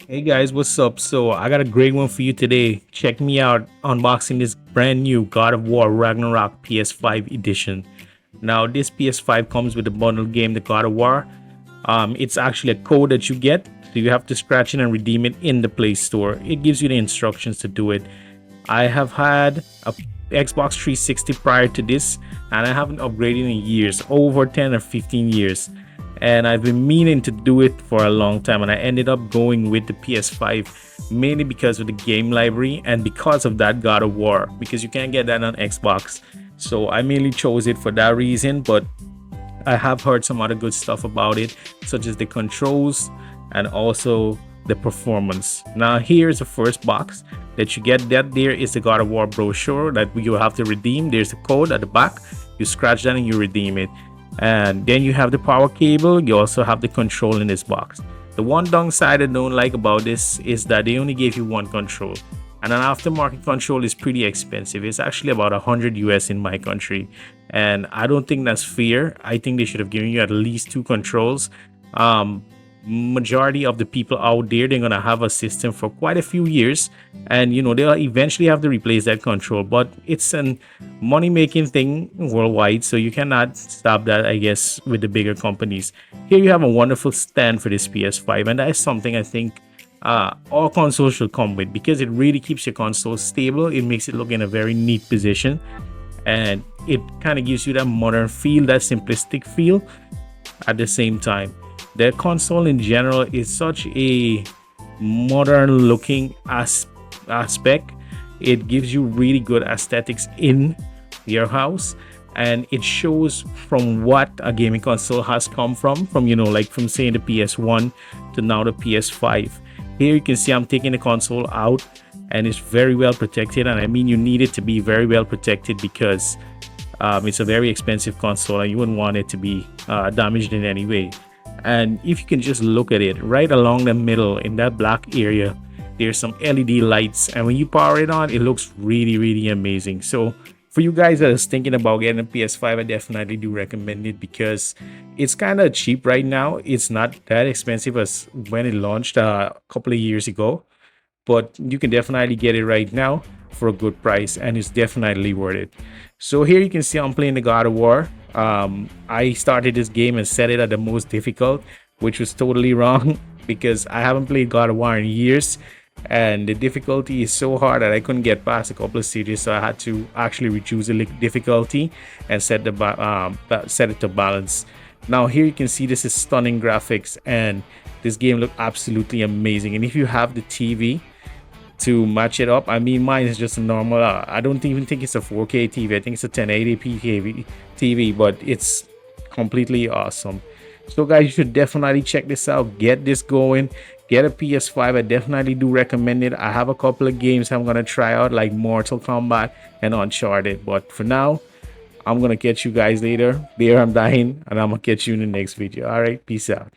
Hey guys, what's up? So I got a great one for you today. Check me out unboxing this brand new God of War Ragnarok PS5 edition. Now this PS5 comes with the bundle game, the God of War. It's actually a code that you get, so you have to scratch it and redeem it in the Play Store. It gives you the instructions to do it. I have had a Xbox 360 prior to this, and I haven't upgraded in years, over 10 or 15 years. And I've been meaning to do it for a long time, and I ended up going with the PS5 mainly because of the game library and because of that God of War, because you can't get that on Xbox. So I mainly chose it for that reason, but I have heard some other good stuff about it, such as the controls and also the performance. Now, here's the first box that you get. That there is the God of War brochure that you have to redeem. There's a code at the back. You scratch that and you redeem it. And then you have the power cable. You also have the control in this box. The one downside I don't like about this is that they only gave you one control, and an aftermarket control is pretty expensive. It's actually about 100 US in my country, and I don't think that's fair. I think they should have given you at least two controls. Majority of the people out there, they're gonna have a system for quite a few years, and they'll eventually have to replace that control, but it's an money making thing worldwide, so you cannot stop that, I guess, with the bigger companies. Here you have a wonderful stand for this PS5, and that is something I think all consoles should come with, because it really keeps your console stable. It makes it look in a very neat position, and it kind of gives you that modern feel, that simplistic feel at the same time. The console in general is such a modern looking aspect. It gives you really good aesthetics in your house, and it shows from what a gaming console has come from like from saying the PS1 to now the PS5. Here you can see I'm taking the console out, and it's very well protected, and I mean you need it to be very well protected because it's a very expensive console and you wouldn't want it to be damaged in any way. And if you can just look at it, right along the middle in that black area, there's some LED lights, and when you power it on, it looks really amazing. So for you guys that is thinking about getting a PS5, I definitely do recommend it because it's kind of cheap right now. It's not that expensive as when it launched a couple of years ago, but you can definitely get it right now for a good price, and it's definitely worth it. So here you can see I'm playing the God of War. I started this game and set it at the most difficult, which was totally wrong because I haven't played God of War in years, and the difficulty is so hard that I couldn't get past a couple of stages, so I had to actually reduce the difficulty and set it to balance. Now here you can see this is stunning graphics, and this game looked absolutely amazing. And if you have the TV to match it up, I mean mine is just a normal, I don't even think it's a 4K TV, I think it's a 1080p TV, but it's completely awesome. So guys, you should definitely check this out, get this going, get a PS5. I definitely do recommend it. I have a couple of games I'm gonna try out, like Mortal Kombat and Uncharted, but for now I'm gonna catch you guys later. There, I'm dying, and I'm gonna catch you in the next video. All right, peace out.